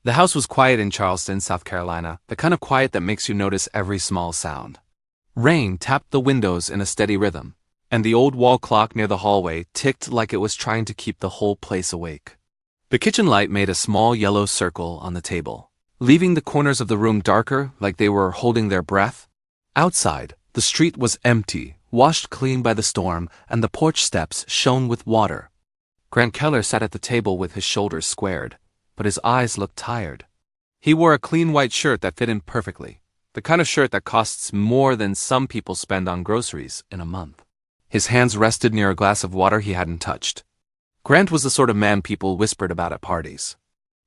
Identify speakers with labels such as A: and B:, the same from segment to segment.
A: The house was quiet in Charleston, South Carolina, the kind of quiet that makes you notice every small sound. Rain tapped the windows in a steady rhythm, and the old wall clock near the hallway ticked like it was trying to keep the whole place awake. The kitchen light made a small yellow circle on the table, leaving the corners of the room darker like they were holding their breath. Outside, the street was empty, washed clean by the storm, and the porch steps shone with water. Grant Keller sat at the table with his shoulders squared, but his eyes looked tired. He wore a clean white shirt that fit him perfectly, the kind of shirt that costs more than some people spend on groceries in a month. His hands rested near a glass of water he hadn't touched. Grant was the sort of man people whispered about at parties.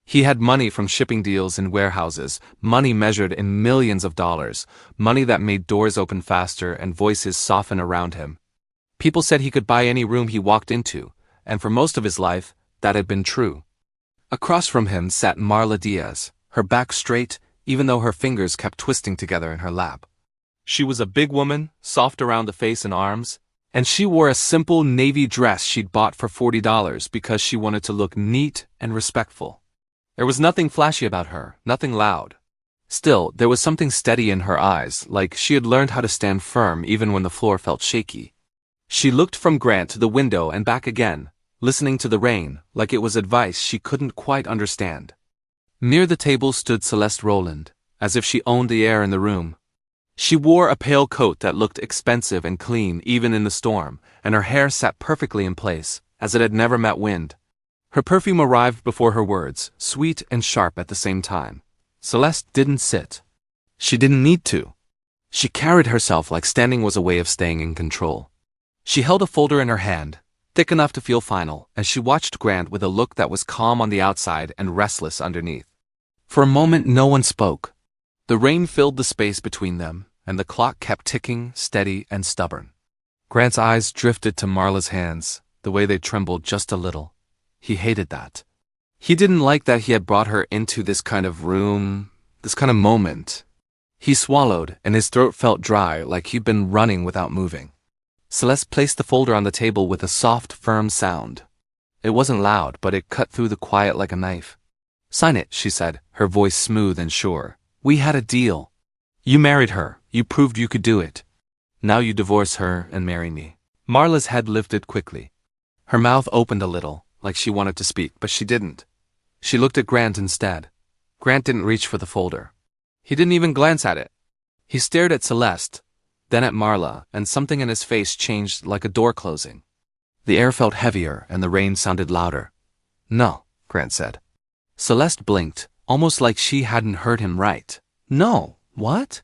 A: He had money from shipping deals in warehouses, money measured in millions of dollars, money that made doors open faster and voices soften around him. People said he could buy any room he walked into, and for most of his life, that had been true. Across from him sat Marla Diaz, her back straight, even though her fingers kept twisting together in her lap. She was a big woman, soft around the face and arms, and she wore a simple navy dress she'd bought for $40 because she wanted to look neat and respectful. There was nothing flashy about her, nothing loud. Still, there was something steady in her eyes, like she had learned how to stand firm even when the floor felt shaky. She looked from Grant to the window and back again, listening to the rain, like it was advice she couldn't quite understand. Near the table stood Celeste Rowland, as if she owned the air in the room. She wore a pale coat that looked expensive and clean even in the storm, and her hair sat perfectly in place, as it had never met wind. Her perfume arrived before her words, sweet and sharp at the same time. Celeste didn't sit. She didn't need to. She carried herself like standing was a way of staying in control. She held a folder in her hand, thick enough to feel final, as she watched Grant with a look that was calm on the outside and restless underneath. For a moment no one spoke. The rain filled the space between them, and the clock kept ticking, steady and stubborn. Grant's eyes drifted to Marla's hands, the way they trembled just a little. He hated that. He didn't like that he had brought her into this kind of room, this kind of moment. He swallowed, and his throat felt dry, like he'd been running without moving. Celeste placed the folder on the table with a soft, firm sound. It wasn't loud, but it cut through the quiet like a knife. "Sign it," she said, her voice smooth and sure. "We had a deal. You married her. You proved you could do it. Now you divorce her and marry me." Marla's head lifted quickly. Her mouth opened a little, like she wanted to speak, but she didn't. She looked at Grant instead. Grant didn't reach for the folder. He didn't even glance at it. He stared at Celeste, then at Marla, and something in his face changed like a door closing. The air felt heavier and the rain sounded louder. "No," Grant said. Celeste blinked, almost like she hadn't heard him right. "No, what?"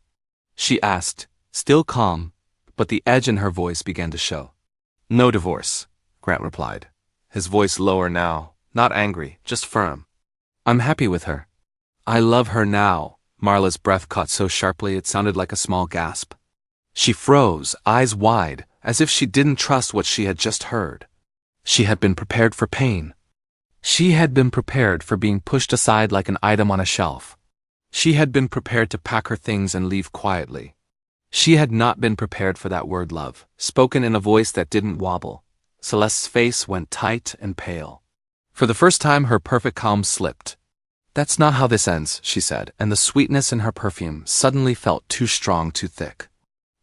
A: she asked, still calm, but the edge in her voice began to show. "No divorce," Grant replied, his voice lower now, not angry, just firm. "I'm happy with her. I love her now." Marla's breath caught so sharply it sounded like a small gasp. She froze, eyes wide, as if she didn't trust what she had just heard. She had been prepared for pain. She had been prepared for being pushed aside like an item on a shelf. She had been prepared to pack her things and leave quietly. She had not been prepared for that word love, spoken in a voice that didn't wobble. Celeste's face went tight and pale. For the first time her perfect calm slipped. "That's not how this ends," she said, and the sweetness in her perfume suddenly felt too strong, too thick.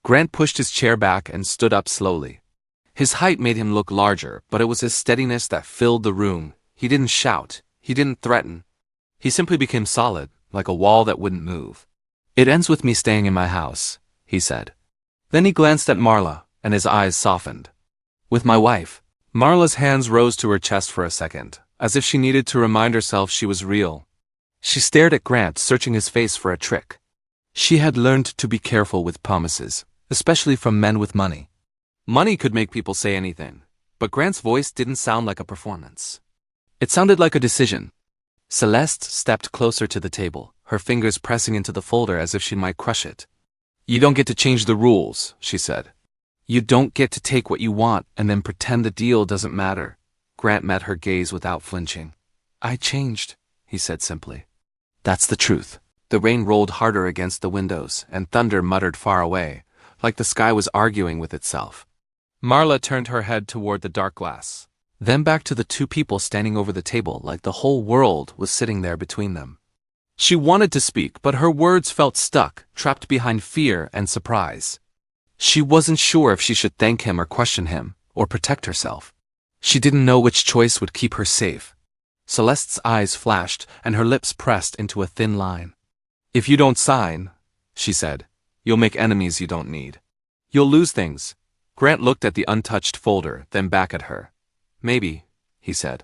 A: Grant pushed his chair back and stood up slowly. His height made him look larger, but it was his steadiness that filled the room. He didn't shout. He didn't threaten. He simply became solid, like a wall that wouldn't move. "It ends with me staying in my house," he said. Then he glanced at Marla, and his eyes softened. "With my wife." Marla's hands rose to her chest for a second, as if she needed to remind herself she was real. She stared at Grant, searching his face for a trick. She had learned to be careful with promises, especially from men with money. Money could make people say anything, but Grant's voice didn't sound like a performance. It sounded like a decision. Celeste stepped closer to the table, her fingers pressing into the folder as if she might crush it. "You don't get to change the rules," she said. "You don't get to take what you want and then pretend the deal doesn't matter." Grant met her gaze without flinching. "I changed," he said simply. "That's the truth." The rain rolled harder against the windows, and thunder muttered far away, like the sky was arguing with itself. Marla turned her head toward the dark glass, then back to the two people standing over the table like the whole world was sitting there between them. She wanted to speak, but her words felt stuck, trapped behind fear and surprise. She wasn't sure if she should thank him or question him, or protect herself. She didn't know which choice would keep her safe. Celeste's eyes flashed, and her lips pressed into a thin line. "If you don't sign," she said, "you'll make enemies you don't need. You'll lose things." Grant looked at the untouched folder, then back at her. "Maybe," he said,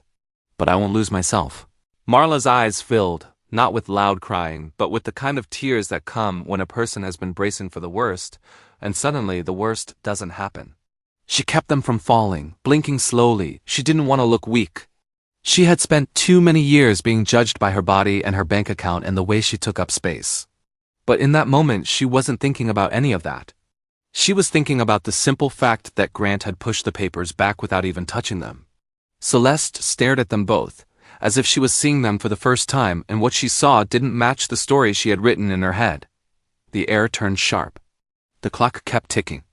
A: "but I won't lose myself." Marla's eyes filled, not with loud crying, but with the kind of tears that come when a person has been bracing for the worst, and suddenly the worst doesn't happen. She kept them from falling, blinking slowly. She didn't want to look weak. She had spent too many years being judged by her body and her bank account and the way she took up space. But in that moment, she wasn't thinking about any of that. She was thinking about the simple fact that Grant had pushed the papers back without even touching them. Celeste stared at them both, as if she was seeing them for the first time, and what she saw didn't match the story she had written in her head. The air turned sharp. The clock kept ticking.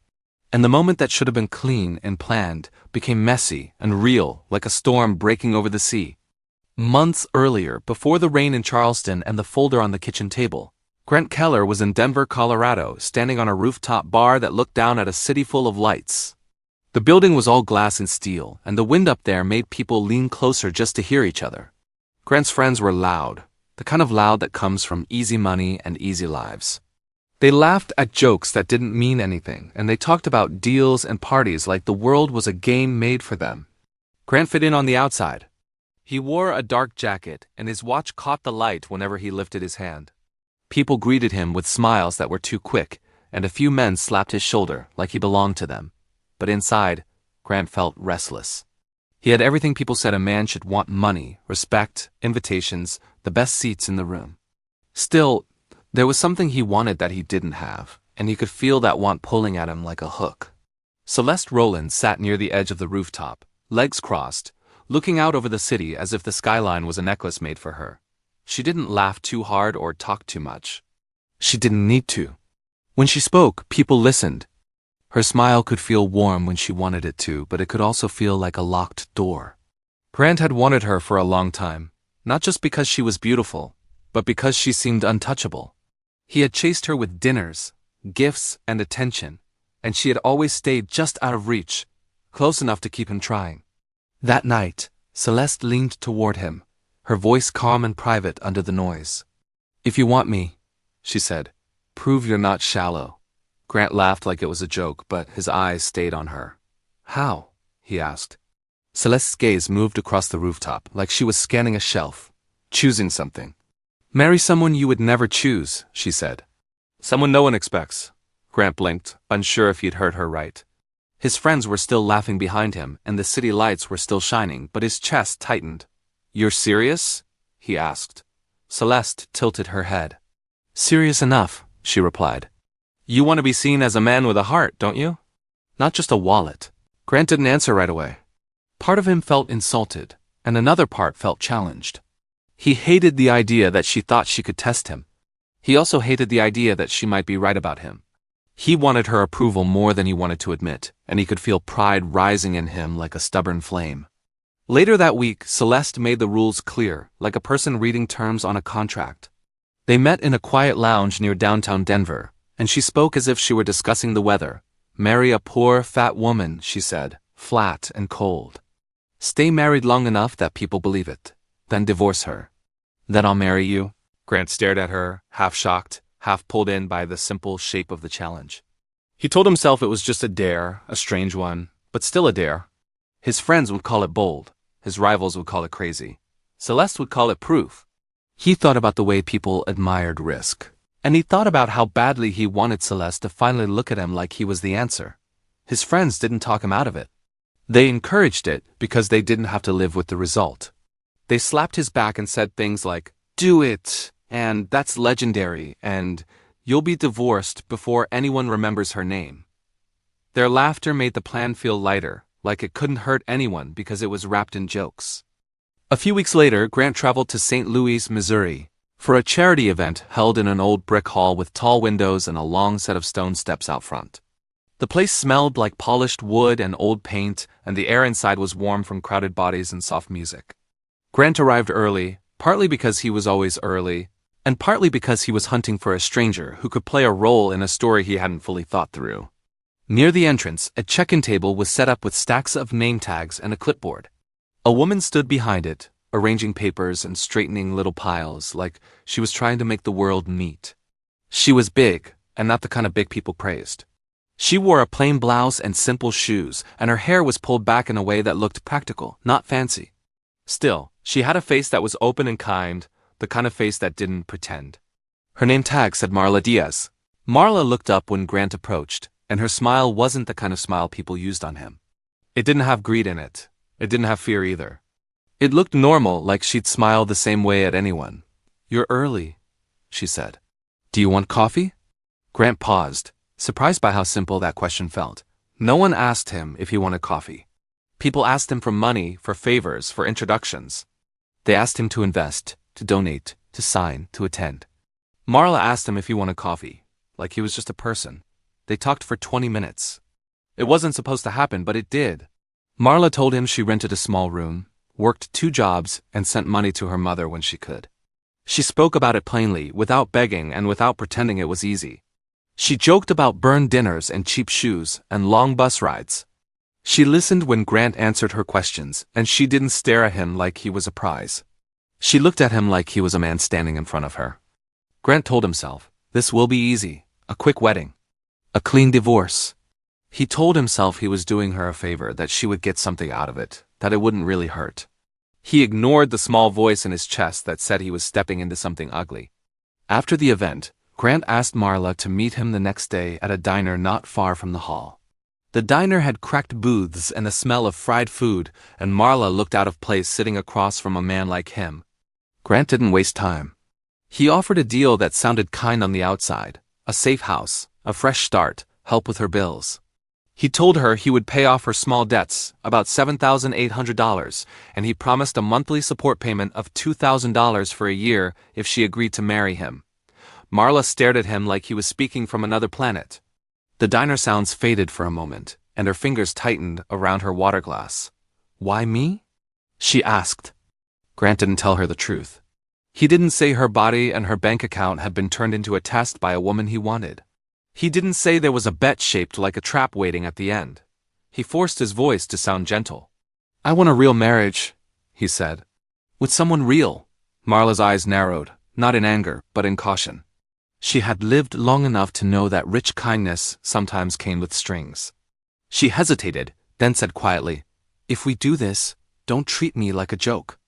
A: And the moment that should have been clean and planned became messy and real, like a storm breaking over the sea. Months earlier, before the rain in Charleston and the folder on the kitchen table, Grant Keller was in Denver, Colorado, standing on a rooftop bar that looked down at a city full of lights. The building was all glass and steel, and the wind up there made people lean closer just to hear each other. Grant's friends were loud, the kind of loud that comes from easy money and easy lives. They laughed at jokes that didn't mean anything, and they talked about deals and parties like the world was a game made for them. Grant fit in on the outside. He wore a dark jacket, and his watch caught the light whenever he lifted his hand. People greeted him with smiles that were too quick, and a few men slapped his shoulder like he belonged to them. But inside, Grant felt restless. He had everything people said a man should want: money, respect, invitations, the best seats in the room. Still, there was something he wanted that he didn't have, and he could feel that want pulling at him like a hook. Celeste Rowland sat near the edge of the rooftop, legs crossed, looking out over the city as if the skyline was a necklace made for her. She didn't laugh too hard or talk too much. She didn't need to. When she spoke, people listened. Her smile could feel warm when she wanted it to, but it could also feel like a locked door. Grant had wanted her for a long time, not just because she was beautiful, but because she seemed untouchable. He had chased her with dinners, gifts, and attention, and she had always stayed just out of reach, close enough to keep him trying. That night, Celeste leaned toward him, her voice calm and private under the noise. "If you want me," she said, "prove you're not shallow." Grant laughed like it was a joke, but his eyes stayed on her. "How?" he asked. Celeste's gaze moved across the rooftop, like she was scanning a shelf, choosing something. "Marry someone you would never choose," she said. "Someone no one expects." Grant blinked, unsure if he'd heard her right. His friends were still laughing behind him, and the city lights were still shining, but his chest tightened. "You're serious?" he asked. Celeste tilted her head. "Serious enough," she replied. "You want to be seen as a man with a heart, don't you? Not just a wallet." Grant didn't answer right away. Part of him felt insulted, and another part felt challenged. He hated the idea that she thought she could test him. He also hated the idea that she might be right about him. He wanted her approval more than he wanted to admit, and he could feel pride rising in him like a stubborn flame. Later that week, Celeste made the rules clear, like a person reading terms on a contract. They met in a quiet lounge near downtown Denver, and she spoke as if she were discussing the weather. "Marry a poor, fat woman," she said, "flat and cold. Stay married long enough that people believe it. Then divorce her. Then I'll marry you." Grant stared at her, half shocked, half pulled in by the simple shape of the challenge. He told himself it was just a dare, a strange one, but still a dare. His friends would call it bold. His rivals would call it crazy. Celeste would call it proof. He thought about the way people admired risk. And he thought about how badly he wanted Celeste to finally look at him like he was the answer. His friends didn't talk him out of it. They encouraged it because they didn't have to live with the result. They slapped his back and said things like, "Do it," and "That's legendary," and "You'll be divorced before anyone remembers her name." Their laughter made the plan feel lighter, like it couldn't hurt anyone because it was wrapped in jokes. A few weeks later, Grant traveled to St. Louis, Missouri, for a charity event held in an old brick hall with tall windows and a long set of stone steps out front. The place smelled like polished wood and old paint, and the air inside was warm from crowded bodies and soft music. Grant arrived early, partly because he was always early, and partly because he was hunting for a stranger who could play a role in a story he hadn't fully thought through. Near the entrance, a check-in table was set up with stacks of name tags and a clipboard. A woman stood behind it, arranging papers and straightening little piles like she was trying to make the world neat. She was big, and not the kind of big people praised. She wore a plain blouse and simple shoes, and her hair was pulled back in a way that looked practical, not fancy. Still, she had a face that was open and kind, the kind of face that didn't pretend. Her name tag said Marla Diaz. Marla looked up when Grant approached, and her smile wasn't the kind of smile people used on him. It didn't have greed in it. It didn't have fear either. It looked normal, like she'd smile the same way at anyone. "You're early," she said. "Do you want coffee?" Grant paused, surprised by how simple that question felt. No one asked him if he wanted coffee. People asked him for money, for favors, for introductions. They asked him to invest, to donate, to sign, to attend. Marla asked him if he wanted coffee, like he was just a person. They talked for 20 minutes. It wasn't supposed to happen, but it did. Marla told him she rented a small room, worked 2 jobs, and sent money to her mother when she could. She spoke about it plainly, without begging and without pretending it was easy. She joked about burned dinners and cheap shoes and long bus rides. She listened when Grant answered her questions, and she didn't stare at him like he was a prize. She looked at him like he was a man standing in front of her. Grant told himself, this will be easy, a quick wedding, a clean divorce. He told himself he was doing her a favor, that she would get something out of it, that it wouldn't really hurt. He ignored the small voice in his chest that said he was stepping into something ugly. After the event, Grant asked Marla to meet him the next day at a diner not far from the hall. The diner had cracked booths and a smell of fried food, and Marla looked out of place sitting across from a man like him. Grant didn't waste time. He offered a deal that sounded kind on the outside, a safe house, a fresh start, help with her bills. He told her he would pay off her small debts, about $7,800, and he promised a monthly support payment of $2,000 for a year if she agreed to marry him. Marla stared at him like he was speaking from another planet. The diner sounds faded for a moment, and her fingers tightened around her water glass. "Why me?" she asked. Grant didn't tell her the truth. He didn't say her body and her bank account had been turned into a test by a woman he wanted. He didn't say there was a bet shaped like a trap waiting at the end. He forced his voice to sound gentle. "I want a real marriage," he said. "With someone real." Marla's eyes narrowed, not in anger, but in caution. She had lived long enough to know that rich kindness sometimes came with strings. She hesitated, then said quietly, "If we do this, don't treat me like a joke."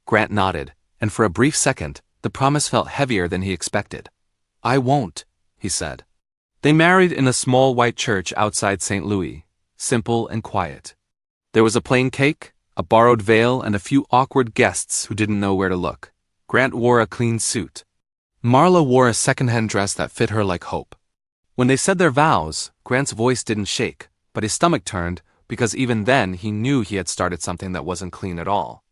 A: Grant nodded, and for a brief second, the promise felt heavier than he expected. "I won't," he said. They married in a small white church outside St. Louis, simple and quiet. There was a plain cake, a borrowed veil, and a few awkward guests who didn't know where to look. Grant wore a clean suit. Marla wore a second-hand dress that fit her like hope. When they said their vows, Grant's voice didn't shake, but his stomach turned, because even then he knew he had started something that wasn't clean at all.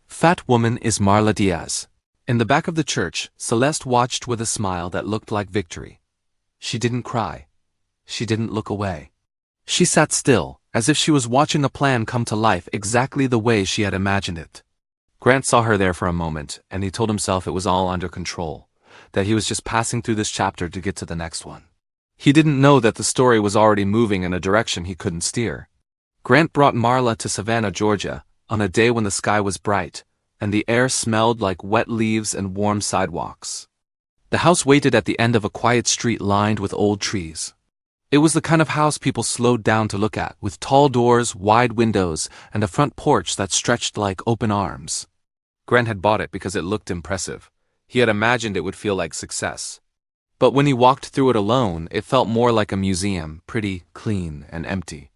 A: Fat woman is Marla Diaz. In the back of the church, Celeste watched with a smile that looked like victory. She didn't cry. She didn't look away. She sat still, as if she was watching a plan come to life exactly the way she had imagined it. Grant saw her there for a moment, and he told himself it was all under control, that he was just passing through this chapter to get to the next one. He didn't know that the story was already moving in a direction he couldn't steer. Grant brought Marla to Savannah, Georgia, on a day when the sky was bright, and the air smelled like wet leaves and warm sidewalks. The house waited at the end of a quiet street lined with old trees. It was the kind of house people slowed down to look at, with tall doors, wide windows, and a front porch that stretched like open arms. Grant had bought it because it looked impressive. He had imagined it would feel like success. But when he walked through it alone, it felt more like a museum, pretty, clean, and empty.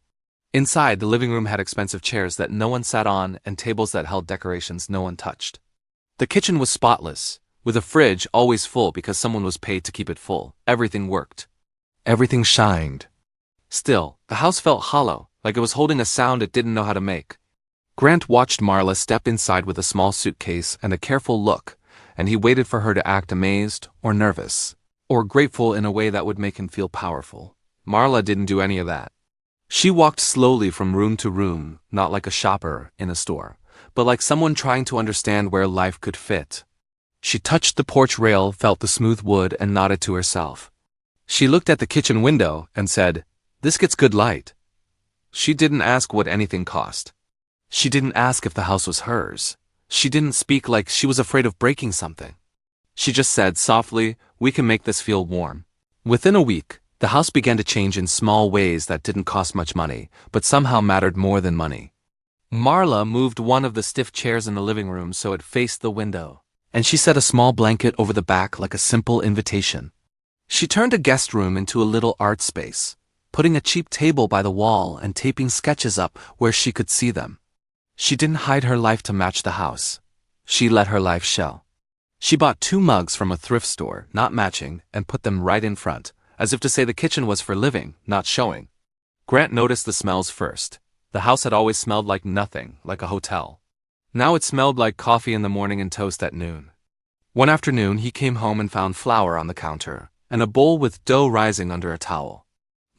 A: Inside, the living room had expensive chairs that no one sat on and tables that held decorations no one touched. The kitchen was spotless, with a fridge always full because someone was paid to keep it full. Everything worked. Everything shined. Still, the house felt hollow, like it was holding a sound it didn't know how to make. Grant watched Marla step inside with a small suitcase and a careful look, and he waited for her to act amazed or nervous, or grateful in a way that would make him feel powerful. Marla didn't do any of that. She walked slowly from room to room, not like a shopper in a store, but like someone trying to understand where life could fit. She touched the porch rail, felt the smooth wood, and nodded to herself. She looked at the kitchen window and said, "This gets good light." She didn't ask what anything cost. She didn't ask if the house was hers. She didn't speak like she was afraid of breaking something. She just said softly, "We can make this feel warm." Within a week, the house began to change in small ways that didn't cost much money, but somehow mattered more than money. Marla moved one of the stiff chairs in the living room so it faced the window, and she set a small blanket over the back like a simple invitation. She turned a guest room into a little art space, putting a cheap table by the wall and taping sketches up where she could see them. She didn't hide her life to match the house. She let her life show. She bought 2 mugs from a thrift store, not matching, and put them right in front, as if to say the kitchen was for living, not showing. Grant noticed the smells first. The house had always smelled like nothing, like a hotel. Now it smelled like coffee in the morning and toast at noon. One afternoon he came home and found flour on the counter, and a bowl with dough rising under a towel.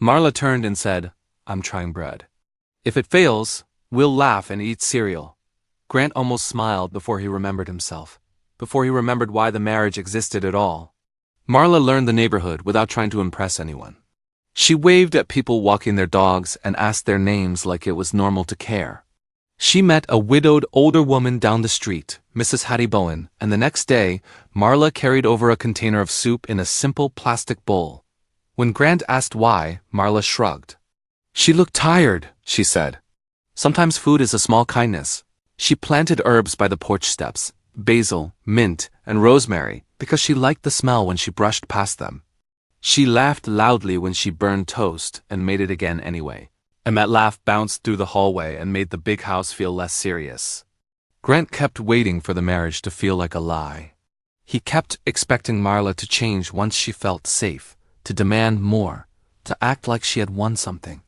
A: Marla turned and said, "I'm trying bread. If it fails, we'll laugh and eat cereal." Grant almost smiled before he remembered himself, before he remembered why the marriage existed at all. Marla learned the neighborhood without trying to impress anyone. She waved at people walking their dogs and asked their names like it was normal to care. She met a widowed older woman down the street, Mrs. Hattie Bowen, and the next day, Marla carried over a container of soup in a simple plastic bowl. When Grant asked why, Marla shrugged. "She looked tired," she said. "Sometimes food is a small kindness." She planted herbs by the porch steps, basil, mint, and rosemary, because she liked the smell when she brushed past them. She laughed loudly when she burned toast and made it again anyway. And that laugh bounced through the hallway and made the big house feel less serious. Grant kept waiting for the marriage to feel like a lie. He kept expecting Marla to change once she felt safe, to demand more, to act like she had won something.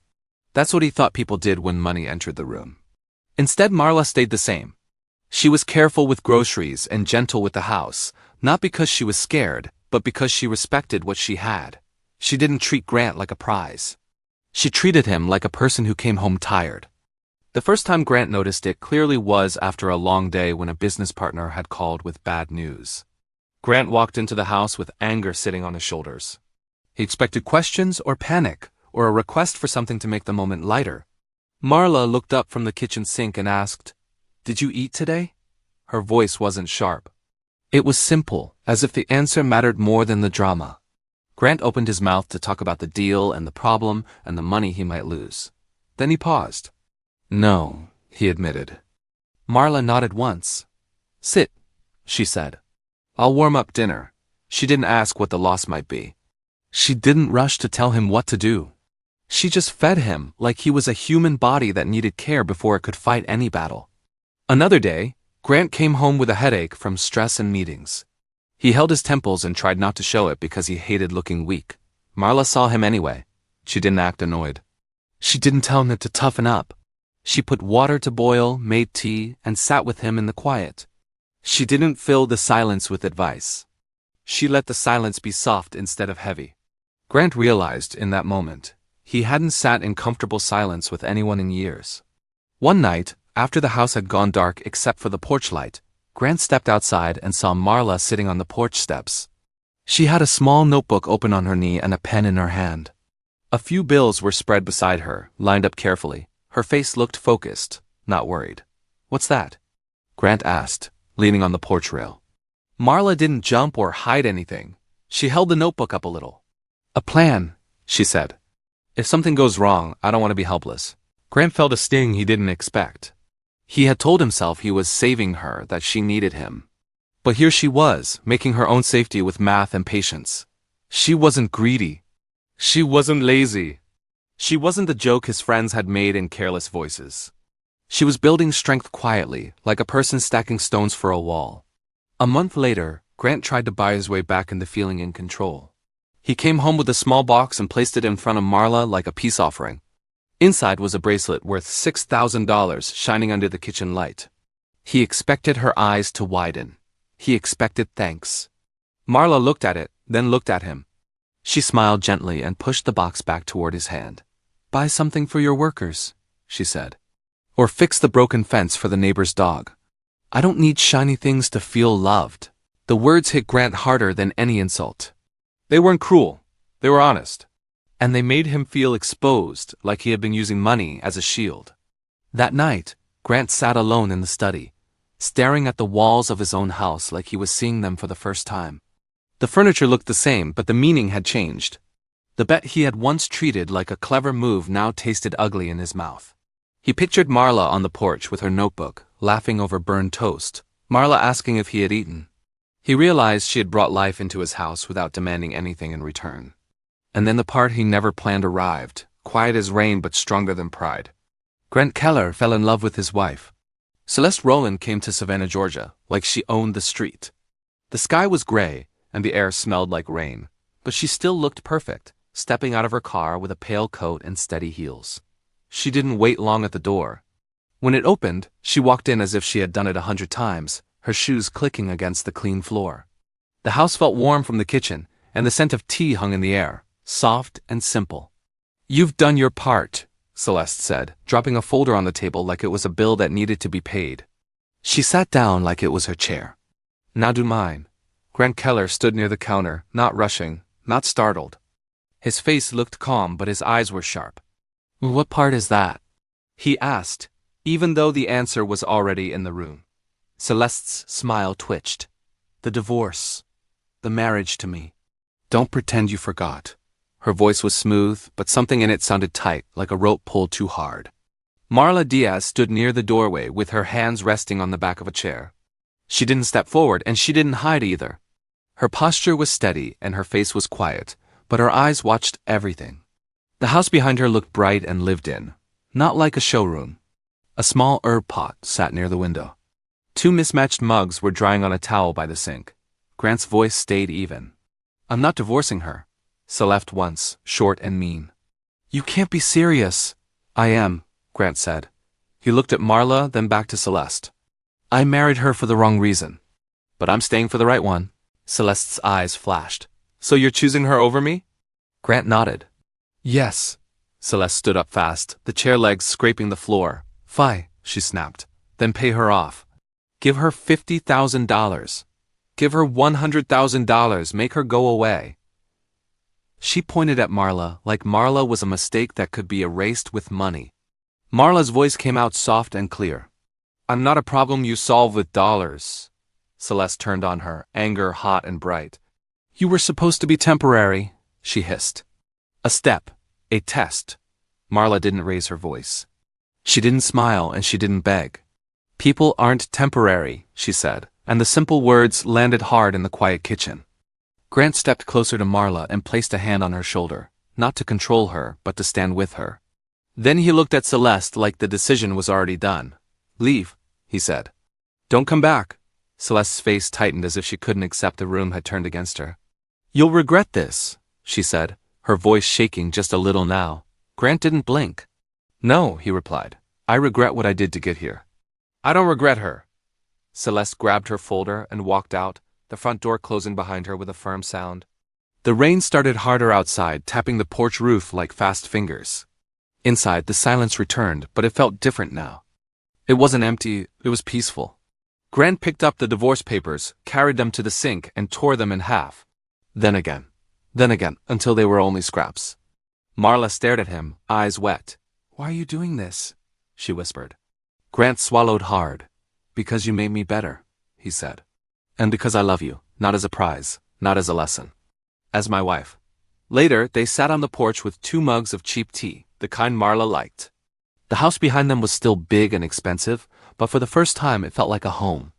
A: That's what he thought people did when money entered the room. Instead, Marla stayed the same. She was careful with groceries and gentle with the house, not because she was scared, but because she respected what she had. She didn't treat Grant like a prize. She treated him like a person who came home tired. The first time Grant noticed it clearly was after a long day when a business partner had called with bad news. Grant walked into the house with anger sitting on his shoulders. He expected questions or panic, or a request for something to make the moment lighter. Marla looked up from the kitchen sink and asked, "Did you eat today?" Her voice wasn't sharp. It was simple, as if the answer mattered more than the drama. Grant opened his mouth to talk about the deal and the problem and the money he might lose. Then he paused. "No," he admitted. Marla nodded once. "Sit," she said. "I'll warm up dinner." She didn't ask what the loss might be. She didn't rush to tell him what to do. She just fed him like he was a human body that needed care before it could fight any battle. Another day, Grant came home with a headache from stress and meetings. He held his temples and tried not to show it because he hated looking weak. Marla saw him anyway. She didn't act annoyed. She didn't tell him to toughen up. She put water to boil, made tea, and sat with him in the quiet. She didn't fill the silence with advice. She let the silence be soft instead of heavy. Grant realized in that moment he hadn't sat in comfortable silence with anyone in years. One night, after the house had gone dark except for the porch light, Grant stepped outside and saw Marla sitting on the porch steps. She had a small notebook open on her knee and a pen in her hand. A few bills were spread beside her, lined up carefully. Her face looked focused, not worried. "What's that?" Grant asked, leaning on the porch rail. Marla didn't jump or hide anything. She held the notebook up a little. "A plan," she said. "If something goes wrong, I don't want to be helpless." Grant felt a sting he didn't expect. He had told himself he was saving her, that she needed him. But here she was, making her own safety with math and patience. She wasn't greedy. She wasn't lazy. She wasn't the joke his friends had made in careless voices. She was building strength quietly, like a person stacking stones for a wall. A month later, Grant tried to buy his way back into feeling in control. He came home with a small box and placed it in front of Marla like a peace offering. Inside was a bracelet worth $6,000 shining under the kitchen light. He expected her eyes to widen. He expected thanks. Marla looked at it, then looked at him. She smiled gently and pushed the box back toward his hand. "Buy something for your workers," she said. "Or fix the broken fence for the neighbor's dog. I don't need shiny things to feel loved." The words hit Grant harder than any insult. They weren't cruel. They were honest. And they made him feel exposed, like he had been using money as a shield. That night, Grant sat alone in the study, staring at the walls of his own house like he was seeing them for the first time. The furniture looked the same, but the meaning had changed. The bet he had once treated like a clever move now tasted ugly in his mouth. He pictured Marla on the porch with her notebook, laughing over burned toast, Marla asking if he had eaten. He realized she had brought life into his house without demanding anything in return. And then the part he never planned arrived, quiet as rain but stronger than pride. Grant Keller fell in love with his wife. Celeste Rowland came to Savannah, Georgia, like she owned the street. The sky was gray, and the air smelled like rain, but she still looked perfect, stepping out of her car with a pale coat and steady heels. She didn't wait long at the door. When it opened, she walked in as if she had done it 100 times, her shoes clicking against the clean floor. The house felt warm from the kitchen, and the scent of tea hung in the air, soft and simple. "You've done your part," Celeste said, dropping a folder on the table like it was a bill that needed to be paid. She sat down like it was her chair. "Now do mine." Grant Keller stood near the counter, not rushing, not startled. His face looked calm, but his eyes were sharp. "What part is that?" he asked, even though the answer was already in the room. Celeste's smile twitched. "The divorce. The marriage to me. Don't pretend you forgot." Her voice was smooth, but something in it sounded tight, like a rope pulled too hard. Marla Diaz stood near the doorway with her hands resting on the back of a chair. She didn't step forward, and she didn't hide either. Her posture was steady, and her face was quiet, but her eyes watched everything. The house behind her looked bright and lived in, not like a showroom. A small herb pot sat near the window. 2 mismatched mugs were drying on a towel by the sink. Grant's voice stayed even. "I'm not divorcing her," Celeste once, short and mean. "You can't be serious." "I am," Grant said. He looked at Marla, then back to Celeste. "I married her for the wrong reason. But I'm staying for the right one." Celeste's eyes flashed. "So you're choosing her over me?" Grant nodded. "Yes." Celeste stood up fast, the chair legs scraping the floor. "Fine," she snapped. "Then pay her off. Give her $50,000. Give her $100,000, make her go away." She pointed at Marla like Marla was a mistake that could be erased with money. Marla's voice came out soft and clear. "I'm not a problem you solve with dollars." Celeste turned on her, anger hot and bright. "You were supposed to be temporary," she hissed. "A step. A test." Marla didn't raise her voice. She didn't smile and she didn't beg. "People aren't temporary," she said, and the simple words landed hard in the quiet kitchen. Grant stepped closer to Marla and placed a hand on her shoulder, not to control her, but to stand with her. Then he looked at Celeste like the decision was already done. "Leave," he said. "Don't come back." Celeste's face tightened as if she couldn't accept the room had turned against her. "You'll regret this," she said, her voice shaking just a little now. Grant didn't blink. "No," he replied. "I regret what I did to get here." "I don't regret her." Celeste grabbed her folder and walked out, the front door closing behind her with a firm sound. The rain started harder outside, tapping the porch roof like fast fingers. Inside, the silence returned, but it felt different now. It wasn't empty, it was peaceful. Grant picked up the divorce papers, carried them to the sink, and tore them in half. Then again, until they were only scraps. Marla stared at him, eyes wet. "Why are you doing this?" she whispered. Grant swallowed hard. "Because you made me better," he said. "And because I love you, not as a prize, not as a lesson. As my wife." Later, they sat on the porch with 2 mugs of cheap tea, the kind Marla liked. The house behind them was still big and expensive, but for the first time it felt like a home.